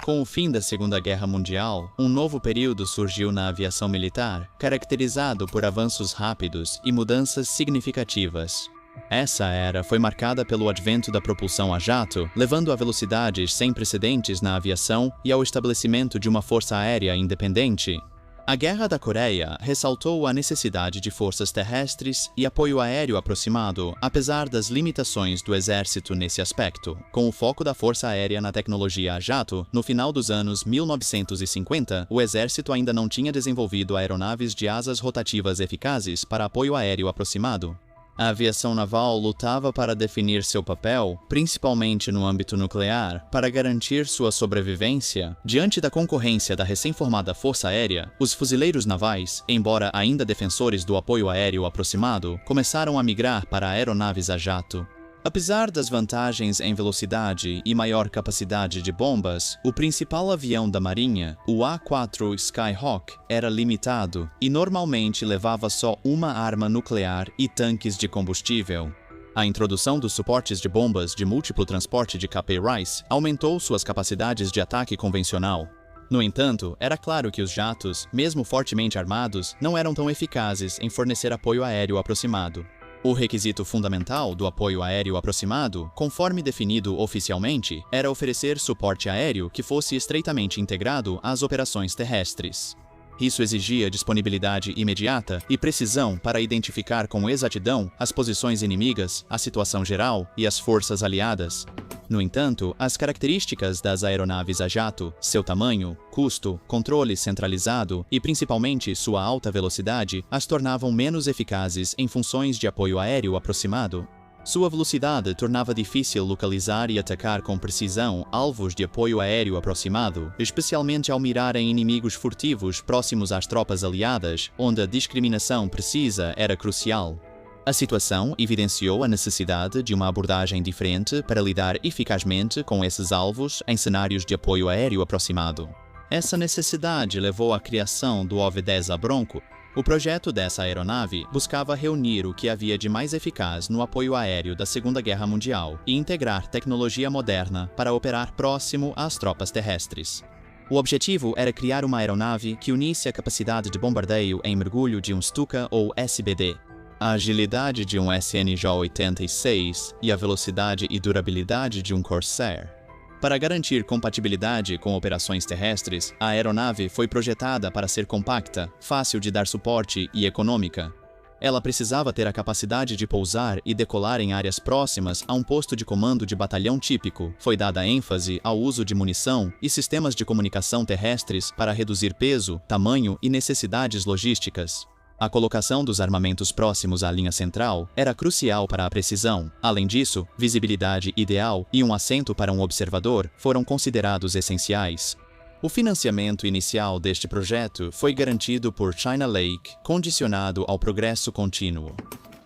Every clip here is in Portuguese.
Com o fim da Segunda Guerra Mundial, um novo período surgiu na aviação militar, caracterizado por avanços rápidos e mudanças significativas. Essa era foi marcada pelo advento da propulsão a jato, levando a velocidades sem precedentes na aviação e ao estabelecimento de uma força aérea independente. A Guerra da Coreia ressaltou a necessidade de forças terrestres e apoio aéreo aproximado, apesar das limitações do exército nesse aspecto. Com o foco da Força Aérea na tecnologia a jato, no final dos anos 1950, o exército ainda não tinha desenvolvido aeronaves de asas rotativas eficazes para apoio aéreo aproximado. A aviação naval lutava para definir seu papel, principalmente no âmbito nuclear, para garantir sua sobrevivência. Diante da concorrência da recém-formada Força Aérea, os fuzileiros navais, embora ainda defensores do apoio aéreo aproximado, começaram a migrar para aeronaves a jato. Apesar das vantagens em velocidade e maior capacidade de bombas, o principal avião da Marinha, o A-4 Skyhawk, era limitado e normalmente levava só uma arma nuclear e tanques de combustível. A introdução dos suportes de bombas de múltiplo transporte de KP-Rice aumentou suas capacidades de ataque convencional. No entanto, era claro que os jatos, mesmo fortemente armados, não eram tão eficazes em fornecer apoio aéreo aproximado. O requisito fundamental do apoio aéreo aproximado, conforme definido oficialmente, era oferecer suporte aéreo que fosse estreitamente integrado às operações terrestres. Isso exigia disponibilidade imediata e precisão para identificar com exatidão as posições inimigas, a situação geral e as forças aliadas. No entanto, as características das aeronaves a jato, seu tamanho, custo, controle centralizado e principalmente sua alta velocidade as tornavam menos eficazes em funções de apoio aéreo aproximado. Sua velocidade tornava difícil localizar e atacar com precisão alvos de apoio aéreo aproximado, especialmente ao mirar em inimigos furtivos próximos às tropas aliadas, onde a discriminação precisa era crucial. A situação evidenciou a necessidade de uma abordagem diferente para lidar eficazmente com esses alvos em cenários de apoio aéreo aproximado. Essa necessidade levou à criação do OV-10A Bronco. O projeto dessa aeronave buscava reunir o que havia de mais eficaz no apoio aéreo da Segunda Guerra Mundial e integrar tecnologia moderna para operar próximo às tropas terrestres. O objetivo era criar uma aeronave que unisse a capacidade de bombardeio em mergulho de um Stuka ou SBD, a agilidade de um SNJ-86 e a velocidade e durabilidade de um Corsair. Para garantir compatibilidade com operações terrestres, a aeronave foi projetada para ser compacta, fácil de dar suporte e econômica. Ela precisava ter a capacidade de pousar e decolar em áreas próximas a um posto de comando de batalhão típico. Foi dada ênfase ao uso de munição e sistemas de comunicação terrestres para reduzir peso, tamanho e necessidades logísticas. A colocação dos armamentos próximos à linha central era crucial para a precisão. Além disso, visibilidade ideal e um assento para um observador foram considerados essenciais. O financiamento inicial deste projeto foi garantido por China Lake, condicionado ao progresso contínuo.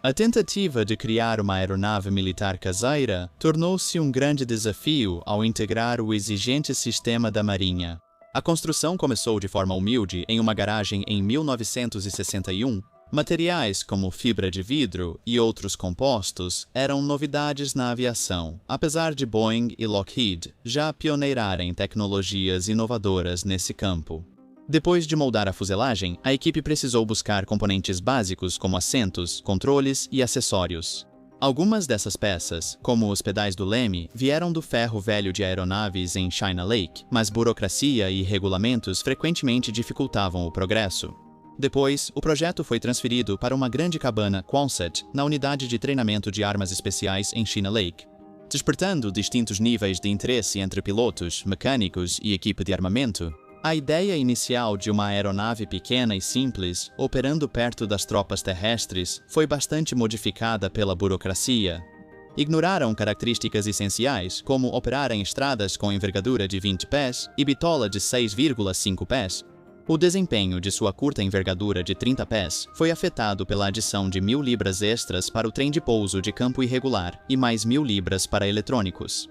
A tentativa de criar uma aeronave militar caseira tornou-se um grande desafio ao integrar o exigente sistema da Marinha. A construção começou de forma humilde em uma garagem em 1961. Materiais como fibra de vidro e outros compostos eram novidades na aviação, apesar de Boeing e Lockheed já pioneirarem tecnologias inovadoras nesse campo. Depois de moldar a fuselagem, a equipe precisou buscar componentes básicos como assentos, controles e acessórios. Algumas dessas peças, como os pedais do leme, vieram do ferro velho de aeronaves em China Lake, mas burocracia e regulamentos frequentemente dificultavam o progresso. Depois, o projeto foi transferido para uma grande cabana Quonset na unidade de treinamento de armas especiais em China Lake, despertando distintos níveis de interesse entre pilotos, mecânicos e equipe de armamento. A ideia inicial de uma aeronave pequena e simples, operando perto das tropas terrestres, foi bastante modificada pela burocracia. Ignoraram características essenciais, como operar em estradas com envergadura de 20 pés e bitola de 6,5 pés. O desempenho de sua curta envergadura de 30 pés foi afetado pela adição de 1.000 libras extras para o trem de pouso de campo irregular e mais 1.000 libras para eletrônicos.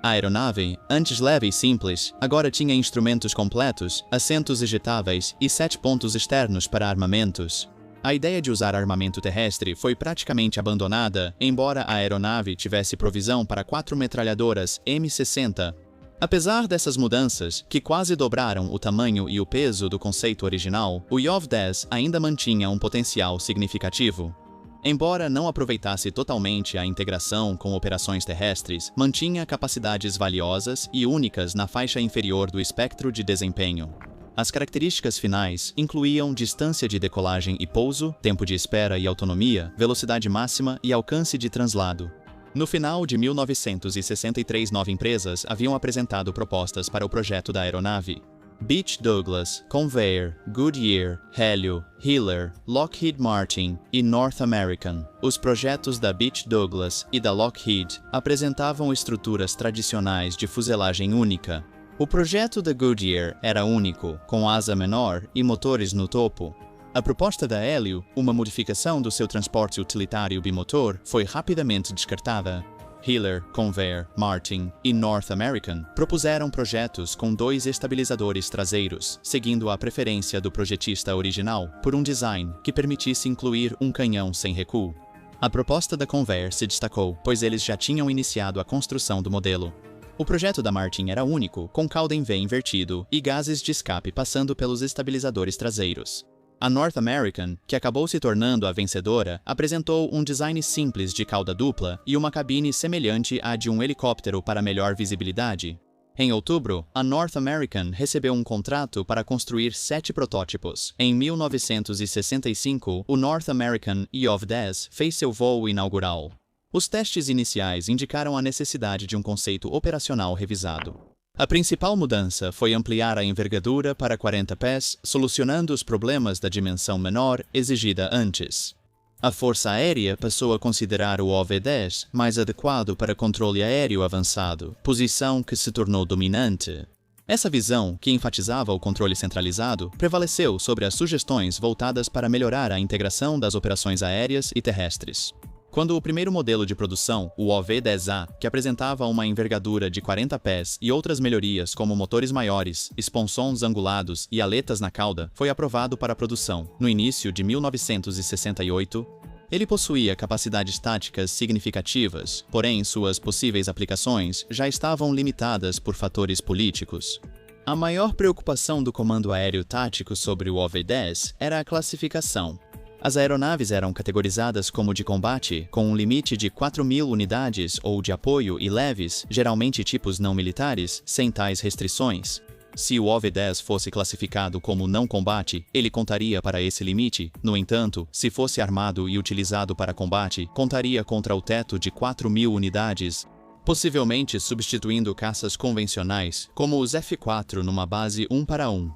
A aeronave, antes leve e simples, agora tinha instrumentos completos, assentos ejetáveis e 7 pontos externos para armamentos. A ideia de usar armamento terrestre foi praticamente abandonada, embora a aeronave tivesse provisão para 4 metralhadoras M60. Apesar dessas mudanças, que quase dobraram o tamanho e o peso do conceito original, o YoV-10 ainda mantinha um potencial significativo. Embora não aproveitasse totalmente a integração com operações terrestres, mantinha capacidades valiosas e únicas na faixa inferior do espectro de desempenho. As características finais incluíam distância de decolagem e pouso, tempo de espera e autonomia, velocidade máxima e alcance de translado. No final de 1963, 9 empresas haviam apresentado propostas para o projeto da aeronave. Beech Douglas, Convair, Goodyear, Helio, Hiller, Lockheed Martin e North American. Os projetos da Beech Douglas e da Lockheed apresentavam estruturas tradicionais de fuselagem única. O projeto da Goodyear era único, com asa menor e motores no topo. A proposta da Helio, uma modificação do seu transporte utilitário bimotor, foi rapidamente descartada. Hiller, Convair, Martin e North American propuseram projetos com 2 estabilizadores traseiros, seguindo a preferência do projetista original por um design que permitisse incluir um canhão sem recuo. A proposta da Convair se destacou, pois eles já tinham iniciado a construção do modelo. O projeto da Martin era único, com cauda em V invertido e gases de escape passando pelos estabilizadores traseiros. A North American, que acabou se tornando a vencedora, apresentou um design simples de cauda dupla e uma cabine semelhante à de um helicóptero para melhor visibilidade. Em outubro, a North American recebeu um contrato para construir 7 protótipos. Em 1965, o North American YoV-10 fez seu voo inaugural. Os testes iniciais indicaram a necessidade de um conceito operacional revisado. A principal mudança foi ampliar a envergadura para 40 pés, solucionando os problemas da dimensão menor exigida antes. A Força Aérea passou a considerar o OV-10 mais adequado para controle aéreo avançado, posição que se tornou dominante. Essa visão, que enfatizava o controle centralizado, prevaleceu sobre as sugestões voltadas para melhorar a integração das operações aéreas e terrestres. Quando o primeiro modelo de produção, o OV-10A, que apresentava uma envergadura de 40 pés e outras melhorias como motores maiores, sponsons angulados e aletas na cauda, foi aprovado para produção, no início de 1968, ele possuía capacidades táticas significativas, porém suas possíveis aplicações já estavam limitadas por fatores políticos. A maior preocupação do Comando Aéreo Tático sobre o OV-10 era a classificação. As aeronaves eram categorizadas como de combate, com um limite de 4.000 unidades ou de apoio e leves, geralmente tipos não militares, sem tais restrições. Se o OV-10 fosse classificado como não combate, ele contaria para esse limite. No entanto, se fosse armado e utilizado para combate, contaria contra o teto de 4.000 unidades, possivelmente substituindo caças convencionais, como os F-4 numa base 1 para 1.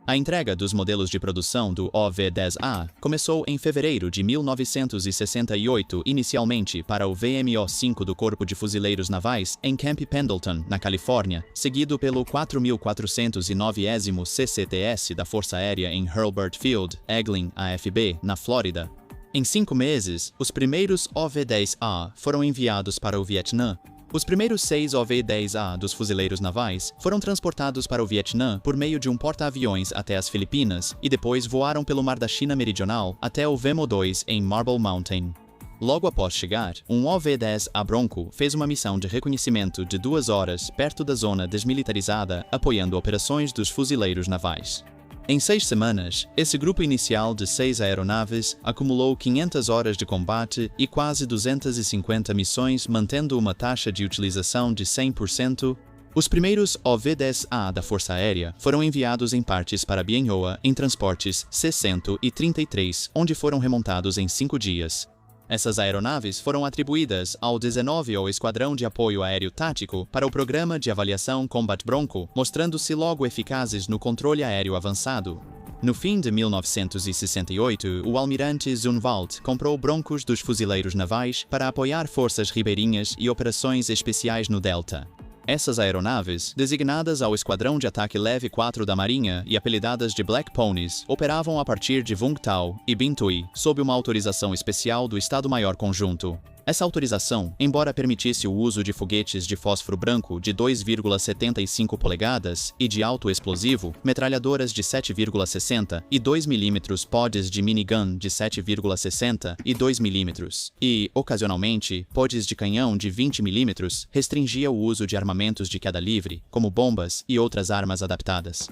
A entrega dos modelos de produção do OV-10A começou em fevereiro de 1968, inicialmente para o VMO-5 do Corpo de Fuzileiros Navais em Camp Pendleton, na Califórnia, seguido pelo 4.409º CCTS da Força Aérea em Hurlburt Field, Eglin, AFB, na Flórida. Em 5 meses, os primeiros OV-10A foram enviados para o Vietnã. Os primeiros 6 OV-10A dos fuzileiros navais foram transportados para o Vietnã por meio de um porta-aviões até as Filipinas e depois voaram pelo Mar da China Meridional até o VMO-2 em Marble Mountain. Logo após chegar, um OV-10A Bronco fez uma missão de reconhecimento de 2 horas perto da zona desmilitarizada, apoiando operações dos fuzileiros navais. Em 6 semanas, esse grupo inicial de 6 aeronaves acumulou 500 horas de combate e quase 250 missões, mantendo uma taxa de utilização de 100%. Os primeiros OV-10A da Força Aérea foram enviados em partes para Bien Hoa em transportes C-133, onde foram remontados em 5 dias. Essas aeronaves foram atribuídas ao 19º Esquadrão de Apoio Aéreo Tático para o Programa de Avaliação Combat Bronco, mostrando-se logo eficazes no controle aéreo avançado. No fim de 1968, o almirante Zunwald comprou Broncos dos fuzileiros navais para apoiar forças ribeirinhas e operações especiais no Delta. Essas aeronaves, designadas ao Esquadrão de Ataque Leve 4 da Marinha e apelidadas de Black Ponies, operavam a partir de Vung Tau e Binh Thuy, sob uma autorização especial do Estado-Maior Conjunto. Essa autorização, embora permitisse o uso de foguetes de fósforo branco de 2,75 polegadas e de alto explosivo, metralhadoras de 7,60 e 2 mm, pods de minigun de 7,60 e 2 mm, e, ocasionalmente, pods de canhão de 20 mm, restringia o uso de armamentos de queda livre, como bombas e outras armas adaptadas.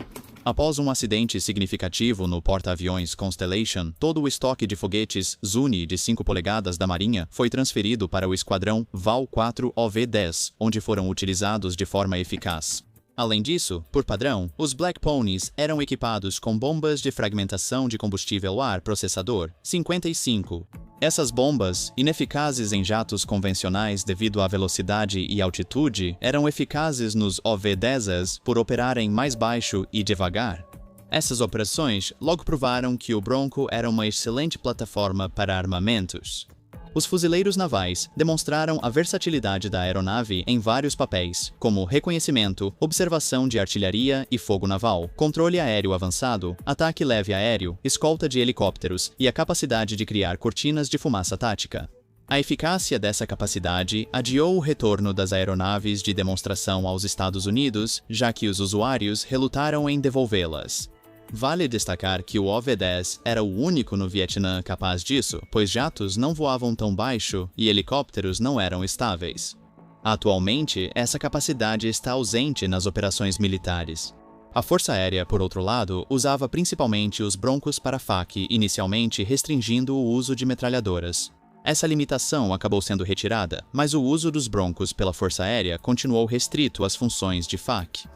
Após um acidente significativo no porta-aviões Constellation, todo o estoque de foguetes Zuni de 5 polegadas da Marinha foi transferido para o esquadrão VAL-4 OV-10, onde foram utilizados de forma eficaz. Além disso, por padrão, os Black Ponies eram equipados com bombas de fragmentação de combustível ar processador 55. Essas bombas, ineficazes em jatos convencionais devido à velocidade e altitude, eram eficazes nos OV-10s por operarem mais baixo e devagar. Essas operações logo provaram que o Bronco era uma excelente plataforma para armamentos. Os fuzileiros navais demonstraram a versatilidade da aeronave em vários papéis, como reconhecimento, observação de artilharia e fogo naval, controle aéreo avançado, ataque leve aéreo, escolta de helicópteros e a capacidade de criar cortinas de fumaça tática. A eficácia dessa capacidade adiou o retorno das aeronaves de demonstração aos Estados Unidos, já que os usuários relutaram em devolvê-las. Vale destacar que o OV-10 era o único no Vietnã capaz disso, pois jatos não voavam tão baixo e helicópteros não eram estáveis. Atualmente, essa capacidade está ausente nas operações militares. A Força Aérea, por outro lado, usava principalmente os Broncos para FAC, inicialmente restringindo o uso de metralhadoras. Essa limitação acabou sendo retirada, mas o uso dos Broncos pela Força Aérea continuou restrito às funções de FAC.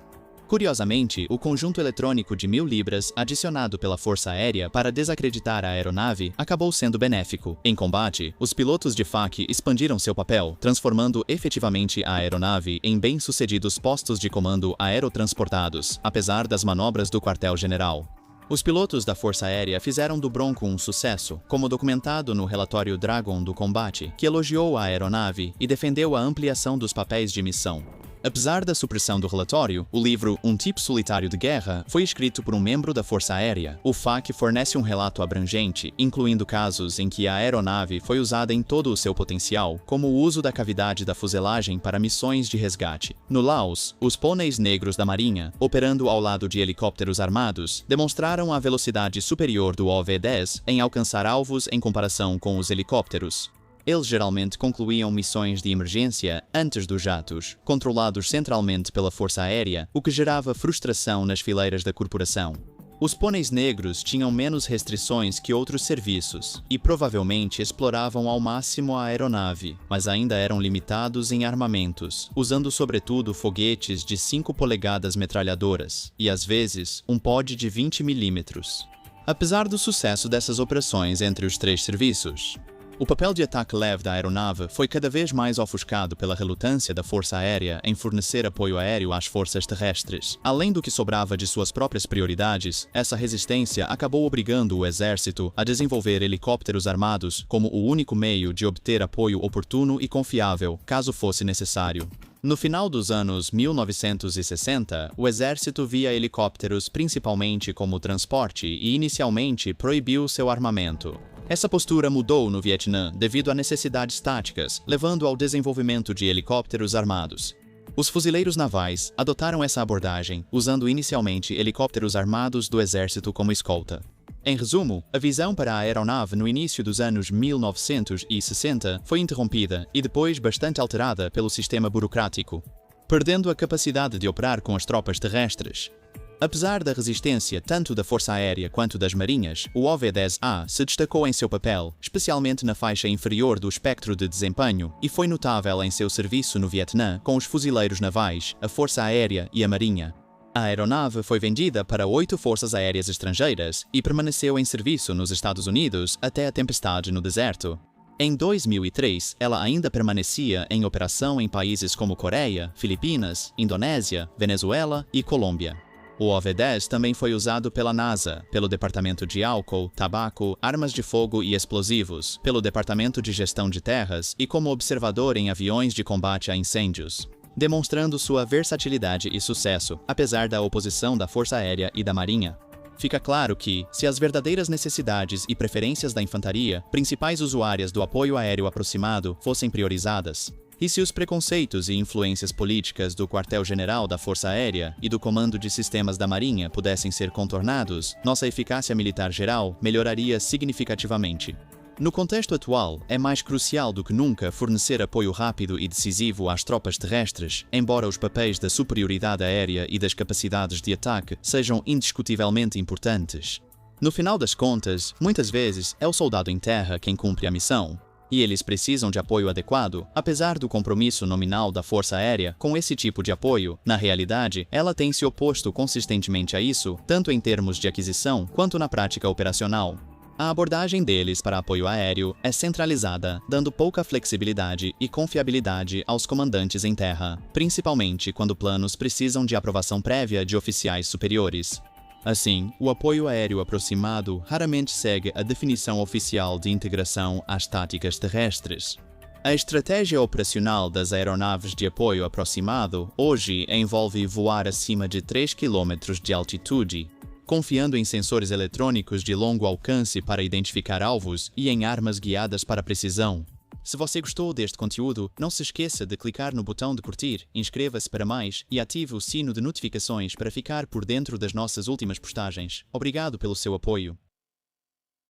Curiosamente, o conjunto eletrônico de 1.000 libras adicionado pela Força Aérea para desacreditar a aeronave acabou sendo benéfico. Em combate, os pilotos de FAC expandiram seu papel, transformando efetivamente a aeronave em bem-sucedidos postos de comando aerotransportados, apesar das manobras do quartel-general. Os pilotos da Força Aérea fizeram do Bronco um sucesso, como documentado no relatório Dragon do combate, que elogiou a aeronave e defendeu a ampliação dos papéis de missão. Apesar da supressão do relatório, o livro Um Tipo Solitário de Guerra foi escrito por um membro da Força Aérea. O FAC fornece um relato abrangente, incluindo casos em que a aeronave foi usada em todo o seu potencial, como o uso da cavidade da fuselagem para missões de resgate. No Laos, os pôneis negros da Marinha, operando ao lado de helicópteros armados, demonstraram a velocidade superior do OV-10 em alcançar alvos em comparação com os helicópteros. Eles geralmente concluíam missões de emergência antes dos jatos, controlados centralmente pela Força Aérea, o que gerava frustração nas fileiras da corporação. Os pôneis negros tinham menos restrições que outros serviços e provavelmente exploravam ao máximo a aeronave, mas ainda eram limitados em armamentos, usando sobretudo foguetes de 5 polegadas metralhadoras e, às vezes, um pod de 20 mm. Apesar do sucesso dessas operações entre os três serviços, o papel de ataque leve da aeronave foi cada vez mais ofuscado pela relutância da Força Aérea em fornecer apoio aéreo às forças terrestres. Além do que sobrava de suas próprias prioridades, essa resistência acabou obrigando o Exército a desenvolver helicópteros armados como o único meio de obter apoio oportuno e confiável, caso fosse necessário. No final dos anos 1960, o Exército via helicópteros principalmente como transporte e inicialmente proibiu seu armamento. Essa postura mudou no Vietnã devido a necessidades táticas, levando ao desenvolvimento de helicópteros armados. Os fuzileiros navais adotaram essa abordagem, usando inicialmente helicópteros armados do exército como escolta. Em resumo, a visão para a aeronave no início dos anos 1960 foi interrompida e depois bastante alterada pelo sistema burocrático, perdendo a capacidade de operar com as tropas terrestres. Apesar da resistência tanto da Força Aérea quanto das Marinhas, o OV-10A se destacou em seu papel, especialmente na faixa inferior do espectro de desempenho, e foi notável em seu serviço no Vietnã com os fuzileiros navais, a Força Aérea e a Marinha. A aeronave foi vendida para 8 forças aéreas estrangeiras e permaneceu em serviço nos Estados Unidos até a tempestade no deserto. Em 2003, ela ainda permanecia em operação em países como Coreia, Filipinas, Indonésia, Venezuela e Colômbia. O OV-10 também foi usado pela NASA, pelo Departamento de Álcool, Tabaco, Armas de Fogo e Explosivos, pelo Departamento de Gestão de Terras e como observador em aviões de combate a incêndios, demonstrando sua versatilidade e sucesso, apesar da oposição da Força Aérea e da Marinha. Fica claro que, se as verdadeiras necessidades e preferências da infantaria, principais usuárias do apoio aéreo aproximado, fossem priorizadas, e se os preconceitos e influências políticas do quartel-general da Força Aérea e do Comando de Sistemas da Marinha pudessem ser contornados, nossa eficácia militar geral melhoraria significativamente. No contexto atual, é mais crucial do que nunca fornecer apoio rápido e decisivo às tropas terrestres, embora os papéis da superioridade aérea e das capacidades de ataque sejam indiscutivelmente importantes. No final das contas, muitas vezes é o soldado em terra quem cumpre a missão, e eles precisam de apoio adequado, apesar do compromisso nominal da Força Aérea com esse tipo de apoio. Na realidade, ela tem se oposto consistentemente a isso, tanto em termos de aquisição quanto na prática operacional. A abordagem deles para apoio aéreo é centralizada, dando pouca flexibilidade e confiabilidade aos comandantes em terra, principalmente quando planos precisam de aprovação prévia de oficiais superiores. Assim, o apoio aéreo aproximado raramente segue a definição oficial de integração às táticas terrestres. A estratégia operacional das aeronaves de apoio aproximado hoje envolve voar acima de 3 km de altitude, confiando em sensores eletrônicos de longo alcance para identificar alvos e em armas guiadas para precisão. Se você gostou deste conteúdo, não se esqueça de clicar no botão de curtir, inscreva-se para mais e ative o sino de notificações para ficar por dentro das nossas últimas postagens. Obrigado pelo seu apoio.